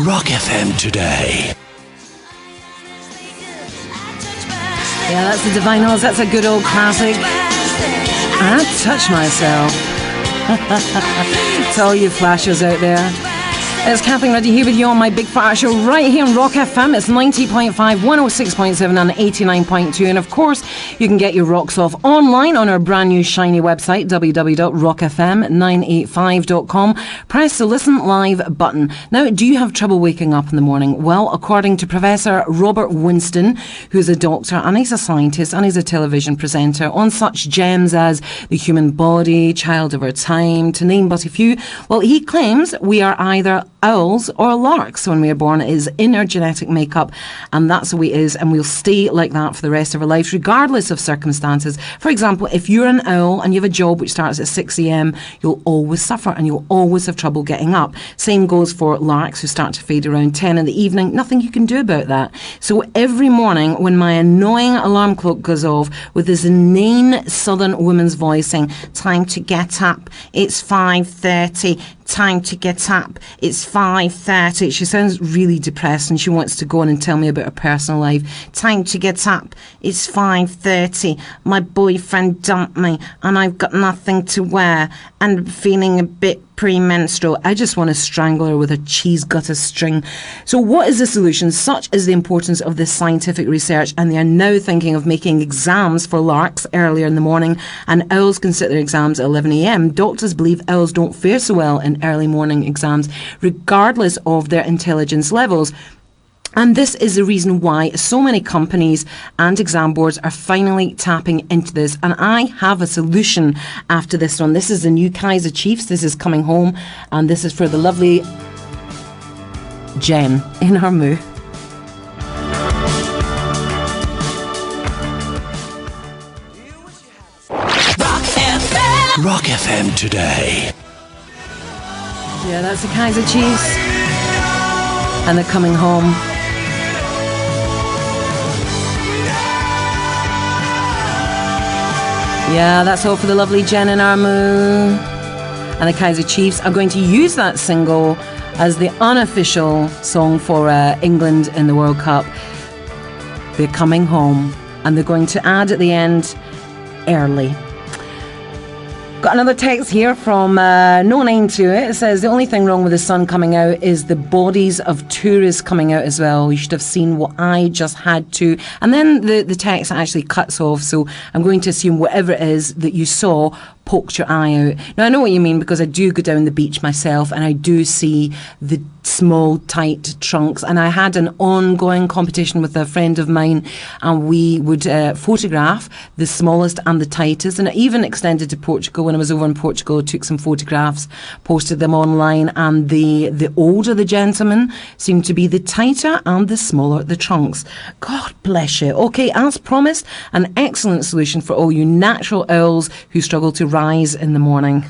Rock FM today. Yeah, that's the Divinyls. That's a good old classic. I touch myself. To all you flashers out there. It's Kathleen Ruddy here with you on my Big Fat Show right here on Rock FM. It's 90.5, 106.7 and 89.2. And of course, you can get your rocks off online on our brand new shiny website, www.rockfm985.com. Press the Listen Live button. Now, do you have trouble waking up in the morning? Well, according to Professor Robert Winston, who's a doctor and he's a scientist and he's a television presenter on such gems as the human body, child of our time, to name but a few, well, he claims we are either owls or larks when we are born. It is in our genetic makeup, and that's the way it is, and we'll stay like that for the rest of our lives, regardless of circumstances. For example, if you're an owl and you have a job which starts at 6 a.m, you'll always suffer and you'll always have trouble getting up. Same goes for larks who start to fade around 10 in the evening. Nothing you can do about that. So every morning when my annoying alarm clock goes off with this inane southern woman's voice saying, time to get up, it's 5:30, time to get up, it's 5:30. She sounds really depressed and she wants to go on and tell me about her personal life. Time to get up, it's 5:30. My boyfriend dumped me and I've got nothing to wear and feeling a bit premenstrual. I just want to strangle her with a cheese gutter string. So what is the solution? Such is the importance of this scientific research, and they are now thinking of making exams for larks earlier in the morning, and owls can sit their exams at 11 a.m. Doctors believe owls don't fare so well in early morning exams, regardless of their intelligence levels. And this is the reason why so many companies and exam boards are finally tapping into this. And I have a solution after this one. This is the new Kaiser Chiefs. This is Coming Home. And this is for the lovely Jen in her moo. Rock FM today. Yeah, that's the Kaiser Chiefs. And they're coming home. Yeah, that's all for the lovely Jen and Armu. And the Kaiser Chiefs are going to use that single as the unofficial song for England in the World Cup. They're coming home. And they're going to add at the end, early. Got another text here from no name to it. It says, the only thing wrong with the sun coming out is the bodies of tourists coming out as well. You should have seen what I just had to. And then the text actually cuts off. So I'm going to assume whatever it is that you saw poked your eye out. Now, I know what you mean, because I do go down the beach myself and I do see the small, tight trunks. And I had an ongoing competition with a friend of mine, and we would photograph the smallest and the tightest. And it even extended to Portugal. When I was over in Portugal, I took some photographs, posted them online, and the older the gentleman seemed to be the tighter and the smaller the trunks. God bless you. Okay, as promised, an excellent solution for all you natural owls who struggle to rise in the morning.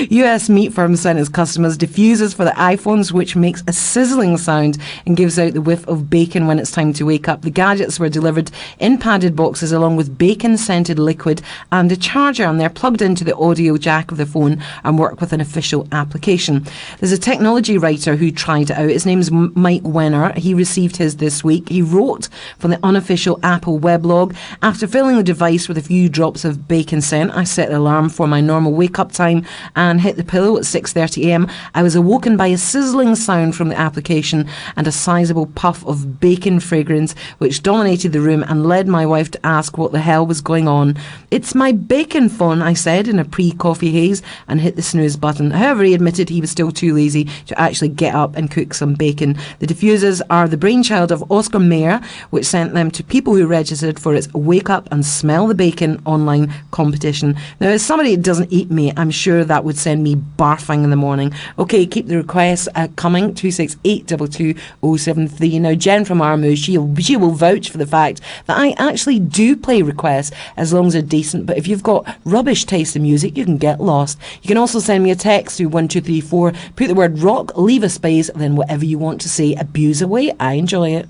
US meat firm sent its customers diffusers for the iPhones, which makes a sizzling sound and gives out the whiff of bacon when it's time to wake up. The gadgets were delivered in padded boxes along with bacon-scented liquid and a charger, and they're plugged into the audio jack of the phone and work with an official application. There's a technology writer who tried it out. His name's Mike Wenner. He received his this week. He wrote from the unofficial Apple weblog, after filling the device with a few drops of bacon scent, I set the alarm for my normal wake-up time and hit the pillow at 6:30 a.m. I was awoken by a sizzling sound from the application and a sizable puff of bacon fragrance which dominated the room and led my wife to ask what the hell was going on. It's my bacon phone, I said in a pre-coffee haze, and hit the snooze button. However, he admitted he was still too lazy to actually get up and cook some bacon. The diffusers are the brainchild of Oscar Mayer, which sent them to people who registered for its Wake Up and Smell the Bacon online competition. Now, as somebody that doesn't eat meat, I'm sure that would send me barfing in the morning. Okay, keep the requests coming, 268222073. Now, Jen from Armu, she will vouch for the fact that I actually do play requests as long as they're decent, but if you've got rubbish taste in music, you can get lost. You can also send me a text through 1234, put the word rock, leave a space, then whatever you want to say, abuse away. I enjoy it.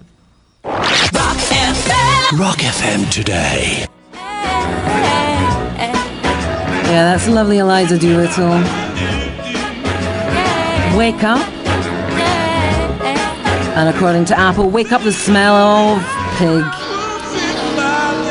Rock FM. Rock FM today. Yeah, that's lovely Eliza Doolittle. Wake up. And according to Apple, wake up the smell of pig.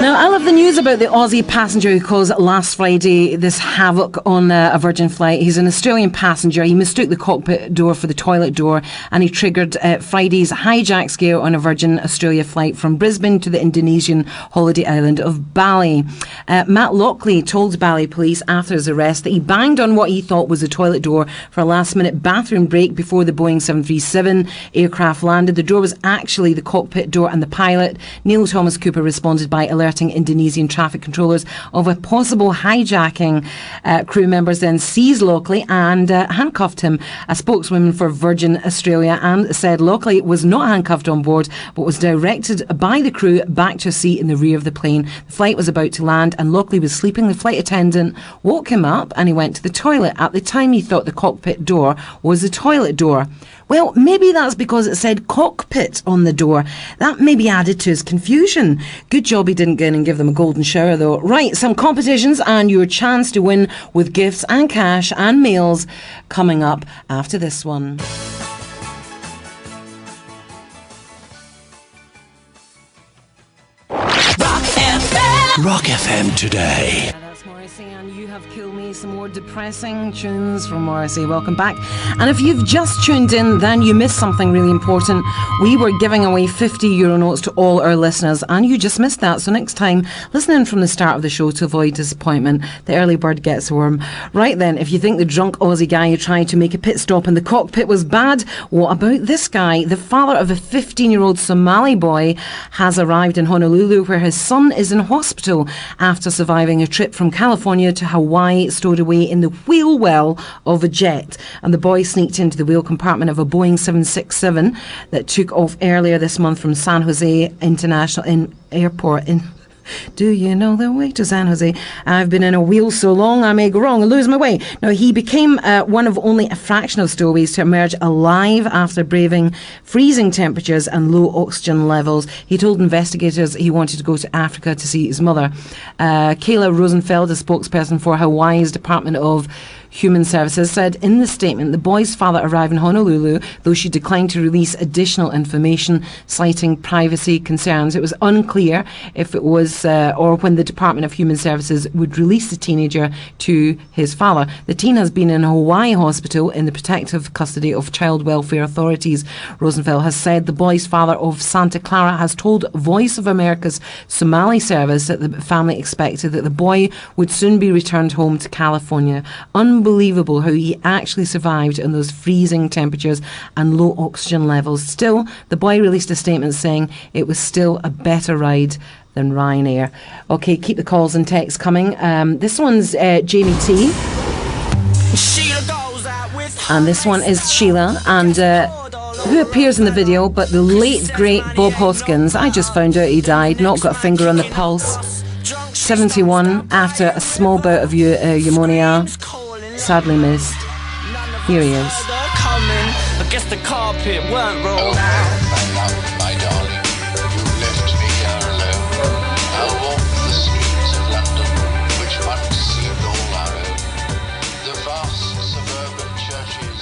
Now, I love the news about the Aussie passenger who caused last Friday this havoc on a Virgin flight. He's an Australian passenger. He mistook the cockpit door for the toilet door, and he triggered Friday's hijack scare on a Virgin Australia flight from Brisbane to the Indonesian holiday island of Bali. Matt Lockley told Bali police after his arrest that he banged on what he thought was the toilet door for a last-minute bathroom break before the Boeing 737 aircraft landed. The door was actually the cockpit door, and the pilot, Neil Thomas Cooper, responded by alerting Indonesian traffic controllers of a possible hijacking. Crew members then seized Lockley and handcuffed him. A spokeswoman for Virgin Australia and said Lockley was not handcuffed on board but was directed by the crew back to a seat in the rear of the plane. The flight was about to land and Lockley was sleeping. The flight attendant woke him up and he went to the toilet. At the time he thought the cockpit door was the toilet door. Well, maybe that's because it said cockpit on the door. That maybe added to his confusion. Good job he didn't go in and give them a golden shower, though. Right, some competitions and your chance to win with gifts and cash and meals coming up after this one. Rock FM today. That's Morrissey, and you have killed me. Some more depressing tunes from Morrissey. Welcome back. And if you've just tuned in, then you missed something really important. We were giving away €50 notes to all our listeners, and you just missed that. So next time, listen in from the start of the show to avoid disappointment. The early bird gets the worm. Right then, if you think the drunk Aussie guy who tried to make a pit stop in the cockpit was bad, what about this guy? The father of a 15-year-old Somali boy has arrived in Honolulu, where his son is in hospital after surviving a trip from California to Hawaii, stowed away in the wheel well of a jet. And the boy sneaked into the wheel compartment of a Boeing 767 that took off earlier this month from San Jose International Airport in... Do you know the way to San Jose? I've been in a wheel so long I may go wrong and lose my way. Now, he became one of only a fraction of stowaways to emerge alive after braving freezing temperatures and low oxygen levels. He told investigators he wanted to go to Africa to see his mother. Kayla Rosenfeld, a spokesperson for Hawaii's Department of Human Services, said in the statement the boy's father arrived in Honolulu, though she declined to release additional information, citing privacy concerns. It was unclear if it was or when the Department of Human Services would release the teenager to his father. The teen has been in a Hawaii hospital in the protective custody of child welfare authorities. Rosenfeld has said the boy's father of Santa Clara has told Voice of America's Somali service that the family expected that the boy would soon be returned home to California. Unbelievable how he actually survived in those freezing temperatures and low oxygen levels. Still, the boy released a statement saying it was still a better ride than Ryanair. Okay, keep the calls and texts coming. This one's Jamie T. And this one is Sheila, and who appears in the video, but the late, great Bob Hoskins. I just found out he died, not got a finger on the pulse. 71 after a small bout of pneumonia. Sadly missed. Here he is. I guess the carpet weren't rolled out. My darling, you left me here alone. I'll walk the streets of London, which once seemed all our own. The vast suburban churches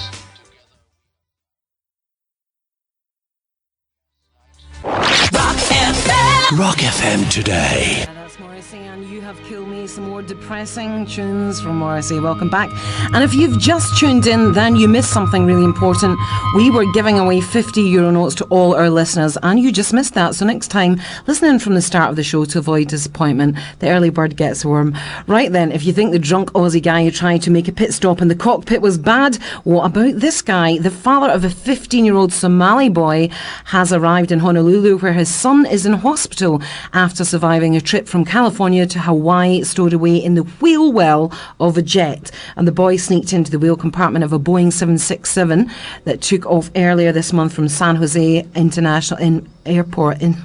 together. Rock FM today. That's Morrissey, and you have killed me. Some more depressing tunes from Morrissey. Welcome back. And if you've just tuned in, then you missed something really important. We were giving away €50 notes to all our listeners, and you just missed that. So next time, listen in from the start of the show to avoid disappointment. The early bird gets the worm. Right then, if you think the drunk Aussie guy who tried to make a pit stop in the cockpit was bad, what about this guy? The father of a 15-year-old Somali boy has arrived in Honolulu, where his son is in hospital after surviving a trip from California to Hawaii, stowed away in the wheel well of a jet. And the boy sneaked into the wheel compartment of a Boeing 767 that took off earlier this month from San Jose International Airport in...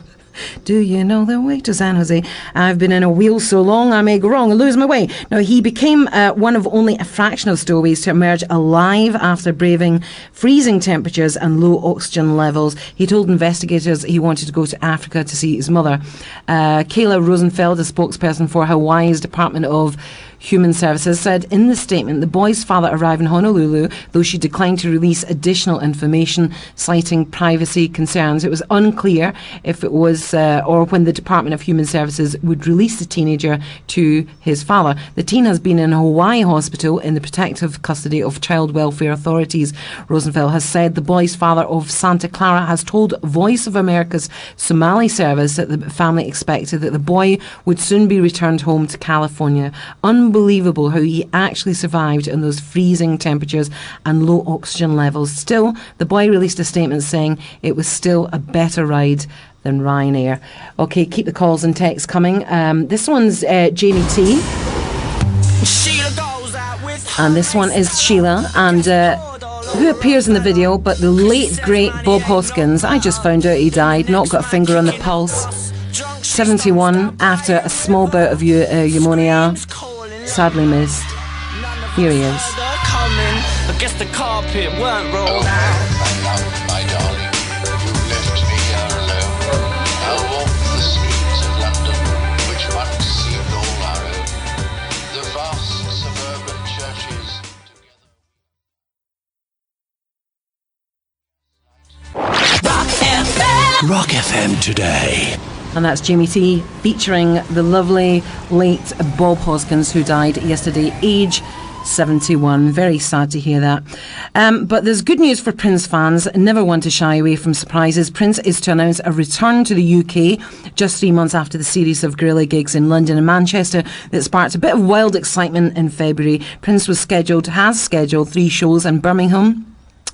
Do you know the way to San Jose? I've been in a wheel so long I may go wrong and lose my way. Now, he became one of only a fraction of stowaways to emerge alive after braving freezing temperatures and low oxygen levels. He told investigators he wanted to go to Africa to see his mother. Kayla Rosenfeld, a spokesperson for Hawaii's Department of Human Services said in the statement the boy's father arrived in Honolulu, though she declined to release additional information, citing privacy concerns. It was unclear if it was or when the Department of Human Services would release the teenager to his father. The teen has been in a Hawaii hospital in the protective custody of child welfare authorities. Rosenfeld has said the boy's father of Santa Clara has told Voice of America's Somali service that the family expected that the boy would soon be returned home to California. Unbelievable how he actually survived in those freezing temperatures and low oxygen levels. Still, the boy released a statement saying it was still a better ride than Ryanair. Okay, keep the calls and texts coming. This one's Jamie T. And this one is Sheila. And who appears in the video but the late, great Bob Hoskins. I just found out he died, not got a finger on the pulse. 71 after a small bout of pneumonia. Sadly missed. Here he is. I guess the carpet weren't rolled out. My darling, you left me here alone. I'll walk the streets of London, which once seemed all our own. The vast suburban churches together. Rock FM today. And that's Jamie T featuring the lovely late Bob Hoskins, who died yesterday, age 71. Very sad to hear that. But there's good news for Prince fans. Never one to shy away from surprises. Prince is to announce a return to the UK just 3 months after the series of guerrilla gigs in London and Manchester that sparked a bit of wild excitement in February. Prince has scheduled 3 shows in Birmingham,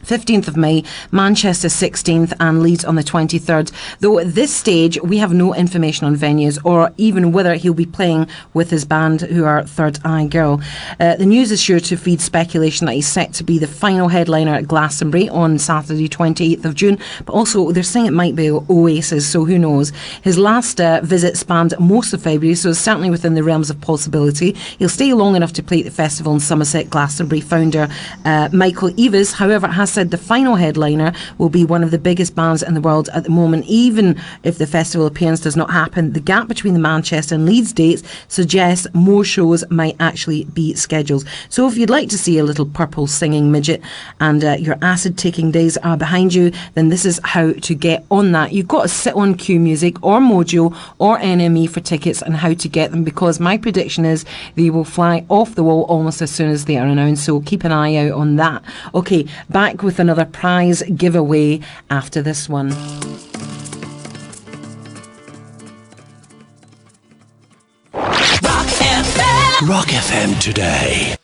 15th of May, Manchester 16th and Leeds on the 23rd. Though at this stage we have no information on venues or even whether he'll be playing with his band, who are Third Eye Girl. The news is sure to feed speculation that he's set to be the final headliner at Glastonbury on Saturday 28th of June, but also they're saying it might be Oasis, so who knows. His last visit spanned most of February, so it's certainly within the realms of possibility. He'll stay long enough to play at the festival in Somerset. Glastonbury founder Michael Eavis, however, has said the final headliner will be one of the biggest bands in the world at the moment. Even if the festival appearance does not happen, the gap between the Manchester and Leeds dates suggests more shows might actually be scheduled. So if you'd like to see a little purple singing midget and your acid taking days are behind you, then this is how to get on that. You've got to sit on Q Music or Mojo or NME for tickets and how to get them, because my prediction is they will fly off the wall almost as soon as they are announced, so keep an eye out on that. Okay, back with another prize giveaway after this one. Rock FM today.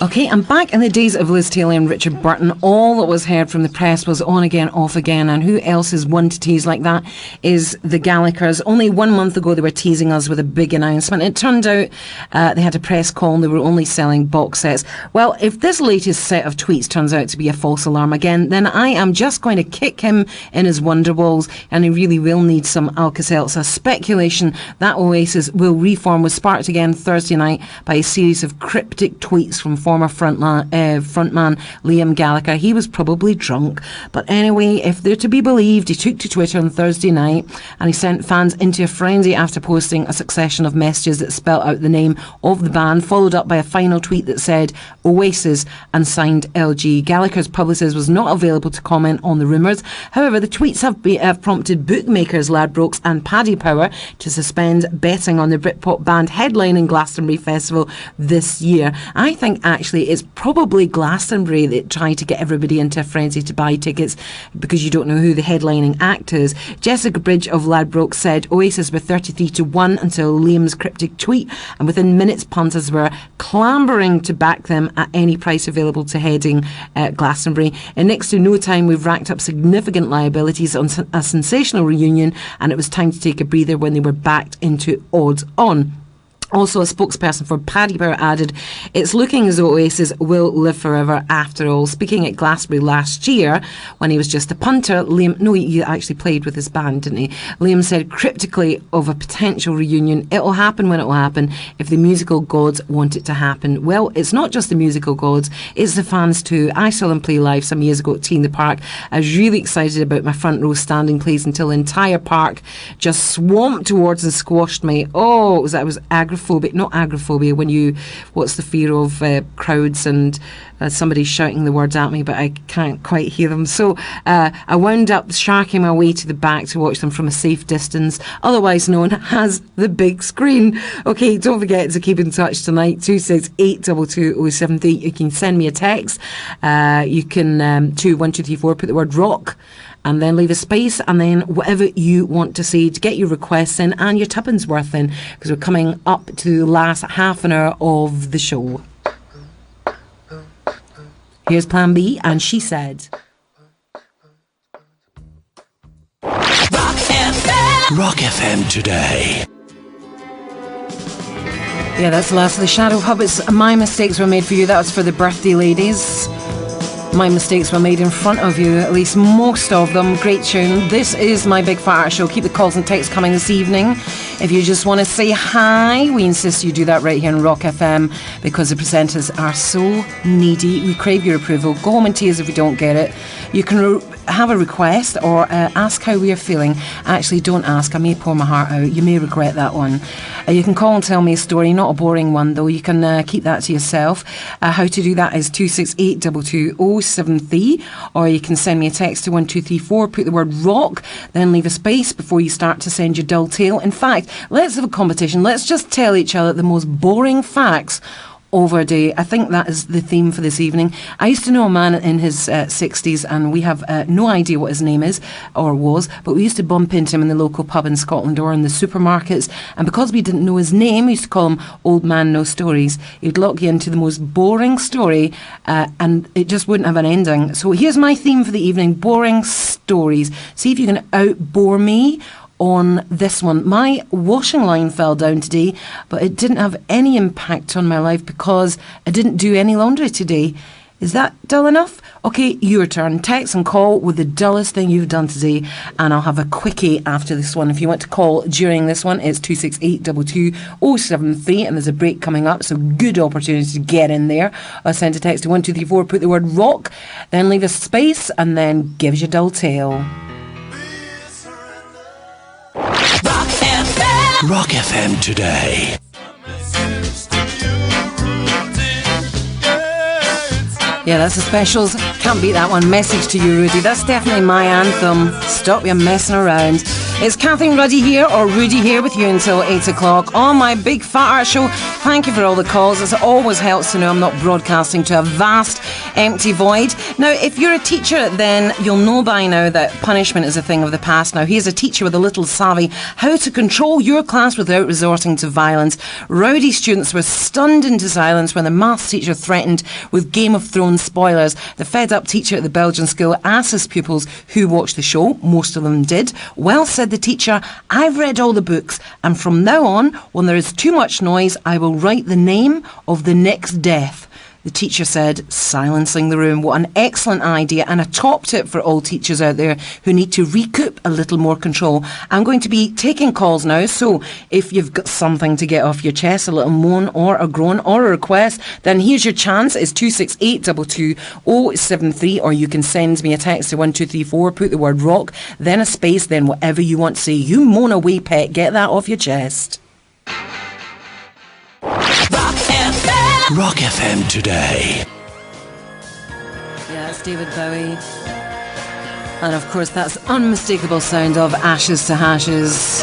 Okay, and back in the days of Liz Taylor and Richard Burton, all that was heard from the press was on again, off again, and who else is one to tease like that is the Gallaghers. Only 1 month ago they were teasing us with a big announcement. It turned out they had a press call and they were only selling box sets. Well, if this latest set of tweets turns out to be a false alarm again, then I am just going to kick him in his wonderwalls, and he really will need some Alka-Seltzer. Speculation that Oasis will reform was sparked again Thursday night by a series of cryptic tweets from former frontman Liam Gallagher. He was probably drunk, but anyway, if they're to be believed, he took to Twitter on Thursday night and he sent fans into a frenzy after posting a succession of messages that spelt out the name of the band, followed up by a final tweet that said Oasis and signed LG. Gallagher's publicist was not available to comment on the rumours. However, the tweets have prompted bookmakers Ladbrokes and Paddy Power to suspend betting on the Britpop band headlining Glastonbury Festival this year. I think actually it's probably Glastonbury that tried to get everybody into a frenzy to buy tickets because you don't know who the headlining act is. Jessica Bridge of Ladbrokes said Oasis were 33-1 until Liam's cryptic tweet, and within minutes punters were clambering to back them at any price available to heading Glastonbury. In next to no time we've racked up significant liabilities on a sensational reunion, and it was time to take a breather when they were backed into odds on. Also, a spokesperson for Paddy Power added, it's looking as though Oasis will live forever after all. Speaking at Glastonbury last year, when he was just a punter, he actually played with his band, didn't he? Liam said cryptically of a potential reunion, it'll happen when it will happen, if the musical gods want it to happen. Well, it's not just the musical gods, it's the fans too. I saw them play live some years ago at Tea in the Park. I was really excited about my front row standing plays until the entire park just swamped towards and squashed me. Oh, it was not agoraphobia, when you, what's the fear of crowds and somebody shouting the words at me, but I can't quite hear them. So I wound up sharking my way to the back to watch them from a safe distance, otherwise known as the big screen. Okay, don't forget to keep in touch tonight, 268222073. You can send me a text. You can to 1234, put the word rock, and then leave a space, and then whatever you want to say to get your requests in and your tuppence worth in, because we're coming up to the last half an hour of the show. Here's Plan B, and She Said. Rock FM today. Yeah, that's the last of the Shadow Puppets. My Mistakes Were Made For You. That was for the birthday ladies. My Mistakes Were Made in Front of You, at least most of them. Great tune. This is My Big Fat Art Show. Keep the calls and texts coming this evening. If you just want to say hi, we insist you do that right here on Rock FM, because the presenters are so needy. We crave your approval. Go home in tears if we don't get it. You can have a request or ask how we are feeling. Actually, don't ask. I may pour my heart out. You may regret that one. You can call and tell me a story, not a boring one though. You can keep that to yourself. How to do that is 268222073, or you can send me a text to 1234, put the word rock, then leave a space before you start to send your dull tale. In fact, let's have a competition. Let's just tell each other the most boring facts over a day. I think that is the theme for this evening. I used to know a man in his 60s, and we have no idea what his name is or was, but we used to bump into him in the local pub in Scotland or in the supermarkets, and because we didn't know his name, we used to call him Old Man No Stories. He'd lock you into the most boring story, and it just wouldn't have an ending. So here's my theme for the evening: boring stories. See if you can out-bore me on this one. My washing line fell down today, but it didn't have any impact on my life because I didn't do any laundry today. Is that dull enough? Okay, your turn. Text and call with the dullest thing you've done today, and I'll have a quickie after this one. If you want to call during this one, it's 268222073, and there's a break coming up, so good opportunity to get in there. I'll send a text to 1234, put the word rock, then leave a space, and then give us your dull tale. Rock FM today. Yeah, that's the specials. Can't beat that one. Message to You, Rudy. That's definitely my anthem. Stop your messing around. It's Kathleen Ruddy here, or Rudy here, with you until 8 o'clock on My Big Fat Art Show. Thank you for all the calls. It always helps to know I'm not broadcasting to a vast empty void. Now, if you're a teacher, then you'll know by now that punishment is a thing of the past. Now, here's a teacher with a little savvy: how to control your class without resorting to violence. Rowdy students were stunned into silence when the maths teacher threatened with Game of Thrones spoilers. The fed-up teacher at the Belgian school asked his pupils who watched the show. Most of them did. Well, said the teacher, I've read all the books, and from now on, when there is too much noise, I will write the name of the next death. The teacher said, silencing the room. What an excellent idea, and a top tip for all teachers out there who need to recoup a little more control. I'm going to be taking calls now, so if you've got something to get off your chest, a little moan or a groan or a request, then here's your chance. It's 268222073, or you can send me a text to 1234, put the word rock, then a space, then whatever you want to say. You moan away, pet. Get that off your chest. Rock FM today. Yeah, it's David Bowie. And of course, that's unmistakable sound of Ashes to Hashes.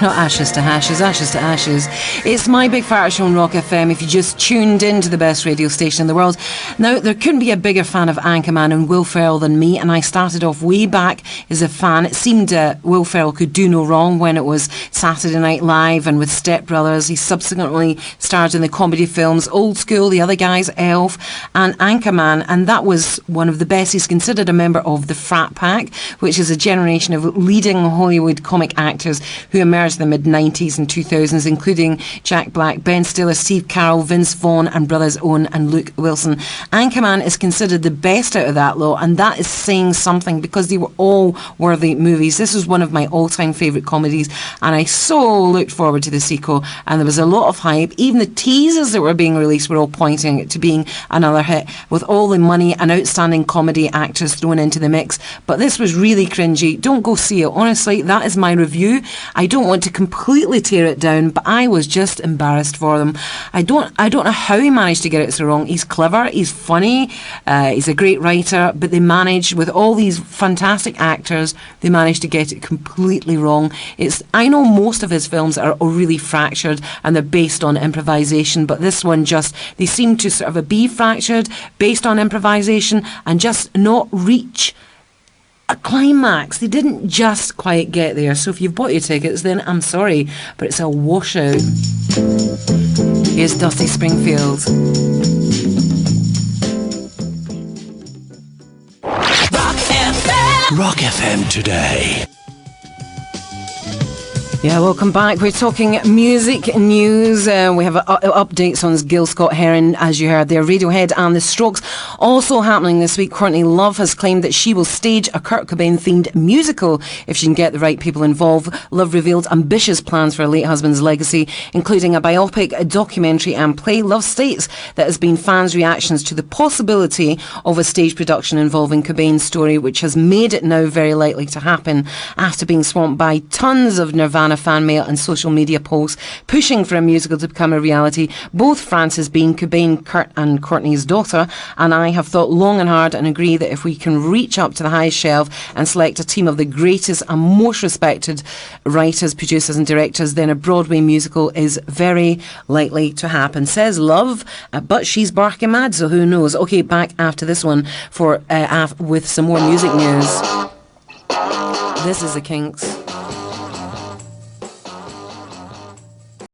Not Ashes to Hashes, Ashes to Ashes. It's My Big Fat Show on Rock FM. If you just tuned into the best radio station in the world. Now, there couldn't be a bigger fan of Anchorman and Will Ferrell than me, and I started off way back as a fan. It seemed Will Ferrell could do no wrong when it was Saturday Night Live and with Step Brothers. He subsequently starred in the comedy films Old School, The Other Guys, Elf, and Anchorman, and that was one of the best. He's considered a member of the Frat Pack, which is a generation of leading Hollywood comic actors who emerged emerged in the mid-90s and 2000s, including Jack Black, Ben Stiller, Steve Carell, Vince Vaughn and brothers Owen and Luke Wilson. Anchorman is considered the best out of that lot, and that is saying something because they were all worthy movies. This was one of my all-time favourite comedies, and I so looked forward to the sequel, and there was a lot of hype. Even the teasers that were being released were all pointing to being another hit, with all the money and outstanding comedy actors thrown into the mix. But this was really cringy. Don't go see it. Honestly, that is my review. I don't want to completely tear it down, but I was just embarrassed for them. I don't know how he managed to get it so wrong. He's clever, he's funny, he's a great writer, but they managed, with all these fantastic actors, they managed to get it completely wrong. I know most of his films are really fractured and they're based on improvisation, but this one they seem to sort of be fractured, based on improvisation, and just not reach a climax. They didn't just quite get there. So if you've bought your tickets, then I'm sorry, but it's a washout. Here's Dusty Springfield. Rock FM today. Yeah, welcome back. We're talking music news. We have updates on Gil Scott-Heron, as you heard there. Radiohead and The Strokes. Also happening this week, Courtney Love has claimed that she will stage a Kurt Cobain-themed musical if she can get the right people involved. Love revealed ambitious plans for her late husband's legacy, including a biopic, a documentary and play. Love states that has been fans' reactions to the possibility of a stage production involving Cobain's story, which has made it now very likely to happen after being swamped by tons of Nirvana fan mail and social media posts pushing for a musical to become a reality. Both Frances, being Cobain, Kurt and Courtney's daughter, and I have thought long and hard and agree that if we can reach up to the highest shelf and select a team of the greatest and most respected writers, producers and directors, then a Broadway musical is very likely to happen, says Love. But she's barking mad, so who knows. Okay, back after this one with some more music news. This is the Kinks.